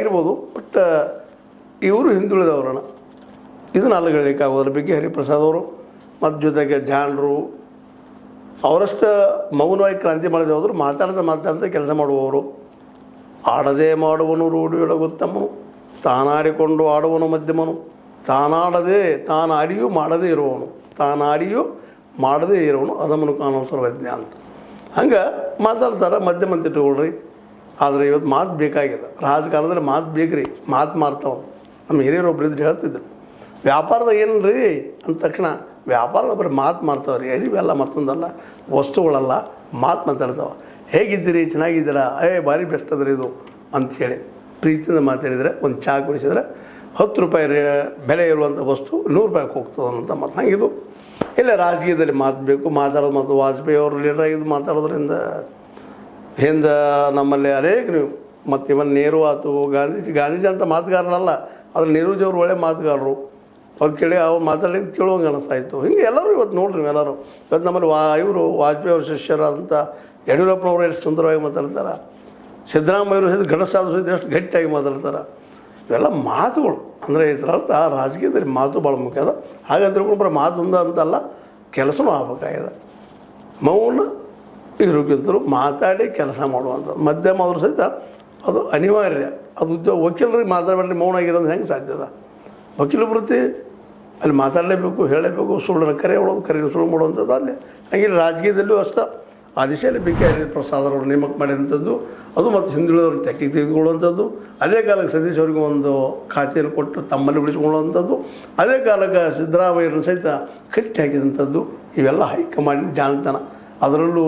ಆಗಿರ್ಬೋದು. ಬಟ್ ಇವರು ಹಿಂದುಳಿದವರಣ, ಇದನ್ನು ಅಲ್ಲಗಳಿಕ್ಕಾಗೋದ್ರ ಬಗ್ಗೆ ಹರಿಪ್ರಸಾದ್ ಅವರು ಮತ್ತು ಜೊತೆಗೆ ಜಾಣರು ಅವರಷ್ಟು ಮೌನವಾಗಿ ಕ್ರಾಂತಿ ಮಾಡಿದ್ರೆ ಹೋದ್ರು ಮಾತಾಡ್ತಾ ಕೆಲಸ ಮಾಡುವವರು. ಆಡದೇ ಮಾಡುವನು ರೂಢಿಯೊಳಗುತ್ತಮನು, ತಾನಾಡಿಕೊಂಡು ಆಡುವನು ಮಧ್ಯಮನು, ತಾನಾಡದೆ ತಾನಾಡಿಯೂ ಮಾಡದೇ ಇರುವವನು, ತಾನಾಡಿಯೂ ಮಾಡದೇ ಇರೋನು ಅದಮ್ಮನು ಕಾಣೋ ಸರ್ವಜ್ಞ ಅಂತ. ಹಂಗೆ ಮಾತಾಡ್ತಾರೆ, ಮಧ್ಯಮ ಅಂತ ಇಟ್ಕೊಳ್ರಿ. ಆದರೆ ಇವತ್ತು ಮಾತು ಬೇಕಾಗಿದೆ, ರಾಜಕಾರಣದಲ್ಲಿ ಮಾತು ಬೇಕ್ರಿ, ಮಾತು ಮಾರ್ತಾವ. ನಮ್ಮ ಹಿರಿಯರೊಬ್ಬರು ಇದ್ರೆ ಹೇಳ್ತಿದ್ರು, ವ್ಯಾಪಾರದ ಏನು ರೀ ಅಂದ ತಕ್ಷಣ ವ್ಯಾಪಾರದ ಬರೀ ಮಾತು ಮಾರ್ತಾವೆ ರೀ, ಅರಿವೆಲ್ಲ ಮತ್ತೊಂದಲ್ಲ, ವಸ್ತುಗಳಲ್ಲ, ಮಾತು ಮಾತಾಡ್ತಾವೆ. ಹೇಗಿದ್ದೀರಿ, ಚೆನ್ನಾಗಿದ್ದೀರಾ, ಭಾರಿ ಬೆಸ್ಟ್ ಅದ್ರಿ ಇದು ಅಂಥೇಳಿ ಪ್ರೀತಿಯಿಂದ ಮಾತಾಡಿದರೆ, ಒಂದು ಚಹಾ ಕುಡಿಸಿದ್ರೆ 10 ರೂಪಾಯಿ ಬೆಲೆ ಇರುವಂಥ ವಸ್ತು 100 ರೂಪಾಯಿಗೆ ಹೋಗ್ತದೆ ಅಂತ ಮತ್ತು ಹಂಗಿದು. ಇಲ್ಲ ರಾಜಕೀಯದಲ್ಲಿ ಮಾತು ಬೇಕು, ಮಾತಾಡೋದು. ಮತ್ತು ವಾಜಪೇಯಿ ಅವರು ಲೀಡರ್ ಆಗಿದ್ದು ಮಾತಾಡೋದ್ರಿಂದ ಹಿಂದೆ ನಮ್ಮಲ್ಲಿ ಅನೇಕ ನೀವು ಮತ್ತು ಇವನ್ ನೆಹರು ಆಯ್ತು, ಗಾಂಧೀಜಿ ಅಂತ ಮಾತುಗಾರರಲ್ಲ, ಆದರೆ ನೆಹರೂಜಿಯವರು ಒಳ್ಳೆ ಮಾತುಗಾರರು. ಅವ್ರು ಕೇಳಿ ಅವ್ರು ಮಾತಾಡಿದ್ದು ಕೇಳುವಂಗೆ ಅನಿಸ್ತಾಯಿತ್ತು. ಹಿಂಗೆ ಎಲ್ಲರೂ ಇವತ್ತು ನೋಡ್ರಿ ನೀವೆಲ್ಲರೂ ಇವತ್ತು ನಮ್ಮಲ್ಲಿ ಇವರು ವಾಜಪೇಯಿ ಅವ್ರ ಶಿಷ್ಯರಾದಂಥ ಯಡಿಯೂರಪ್ಪನವರು ಎಷ್ಟು ಸುಂದರವಾಗಿ ಮಾತಾಡ್ತಾರೆ, ಸಿದ್ದರಾಮಯ್ಯವರು ಸಹಿತ ಘಟಸಾಧು ಸಹಿತ ಎಷ್ಟು ಗಟ್ಟಿಯಾಗಿ ಮಾತಾಡ್ತಾರೆ. ಇವೆಲ್ಲ ಮಾತುಗಳು. ಅಂದರೆ ಇದರರ್ಥ ರಾಜಕೀಯದಲ್ಲಿ ಮಾತು ಭಾಳ ಮುಖ್ಯ ಅದ. ಹಾಗೆ ತಿಳ್ಕೊಂಡು ಬರೋ ಮಾತು ಒಂದ ಅಂತಲ್ಲ, ಕೆಲಸನೂ ಆಗಬೇಕಾಗಿದೆ. ಮೌನ ಇರೋಕ್ಕಿಂತಲೂ ಮಾತಾಡಿ ಕೆಲಸ ಮಾಡುವಂಥದ್ದು ಮಧ್ಯಮ ಅವರು ಸಹಿತ ಅದು ಅನಿವಾರ್ಯ. ಅದು ಉದ್ಯೋಗ. ವಕೀಲರಿಗೆ ಮಾತಾಡಬೇಡ್ರಿ ಮೌನ ಆಗಿರೋದು ಹೆಂಗೆ ಸಾಧ್ಯದ? ವಕೀಲ ವೃತ್ತಿ ಅಲ್ಲಿ ಮಾತಾಡಲೇಬೇಕು, ಹೇಳಲೇಬೇಕು, ಸುಳ್ಳನ್ನು ಕರೆ ಮಾಡೋದು, ಕರೆಯನ್ನು ಸುಳ್ಳು ಮಾಡುವಂಥದ್ದು ಅಲ್ಲಿ. ಹಾಗೆ ರಾಜಕೀಯದಲ್ಲೂ ಅಷ್ಟೇ ಆ ದಿಶೆಯಲ್ಲಿ ಬಿ ಕೆ ಹರಿಪ್ರಸಾದ್ ನೇಮಕ ಮಾಡಿದಂಥದ್ದು ಅದು, ಮತ್ತು ಹಿಂದುಳಿದವ್ರನ್ನ ತೆಕ್ಕಿಗೆ ತೆಗೆದುಕೊಳ್ಳುವಂಥದ್ದು. ಅದೇ ಕಾಲಕ್ಕೆ ಸತೀಶ್ ಅವರಿಗೆ ಒಂದು ಖಾತೆಯನ್ನು ಕೊಟ್ಟು ತಮ್ಮಲ್ಲಿ ಬಿಡಿಸ್ಕೊಳ್ಳುವಂಥದ್ದು. ಅದೇ ಕಾಲಕ್ಕೆ ಸಿದ್ದರಾಮಯ್ಯರನ್ನು ಸಹಿತ ಕಟ್ಟಿ ಹಾಕಿದಂಥದ್ದು. ಇವೆಲ್ಲ ಹೈಕಮಾಂಡ್ ಜಾಣತನ. ಅದರಲ್ಲೂ